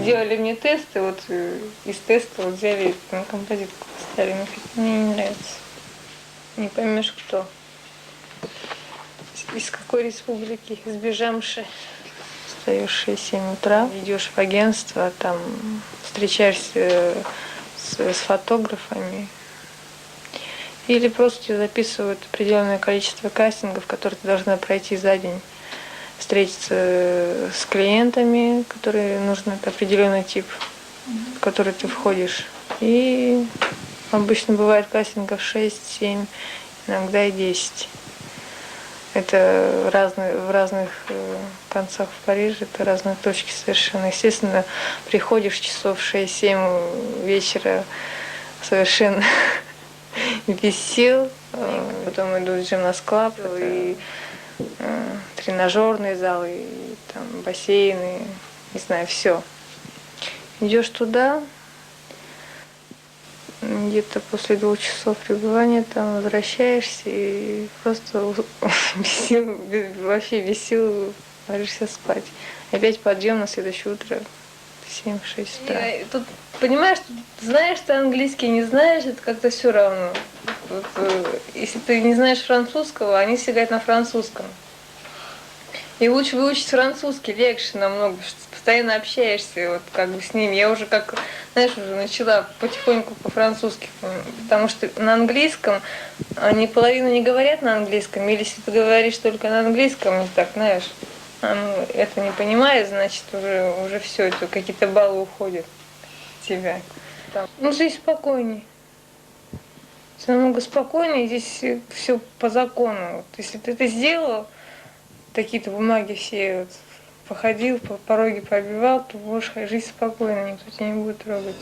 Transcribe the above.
Делали мне тесты, вот из теста вот взяли на композитку поставили, мне не нравится. Не поймешь кто. Из какой республики? Из Бежамши. Встаешь в 6-7 утра, идешь в агентство, там встречаешься с фотографами. Или просто тебе записывают определенное количество кастингов, которые ты должна пройти за день. Встретиться с клиентами, которые нужен это определенный тип, в который ты входишь. И обычно бывает кастингов 6-7, иногда и 10. Это в разных концах в Париже, это разные точки совершенно. Естественно, приходишь часов 6-7 вечера совершенно без сил. Потом идут в джимнас-клаб, и тренажерные залы, и там бассейны, не знаю, все. Идешь туда, где-то после 2 часов пребывания там возвращаешься и просто без сил, вообще без сил ложишься спать. Опять подъем на следующее утро в 7-6 утра. Тут, понимаешь, знаешь ты английский, не знаешь, это как-то все равно. Вот, если ты не знаешь французского, они все говорят на французском. И лучше выучить французский, легче намного, потому что постоянно общаешься вот как бы с ними. Я уже как, знаешь, уже начала потихоньку по-французски, потому что на английском они половину не говорят на английском, или если ты говоришь только на английском, так, знаешь, это не понимает, значит уже все, это какие-то баллы уходят от тебя. Ну, здесь спокойней. Все намного спокойнее, здесь все по закону. Вот, если ты это сделал, такие-то бумаги все вот, походил, по пороге побивал, то можешь жить спокойно, никто тебя не будет трогать.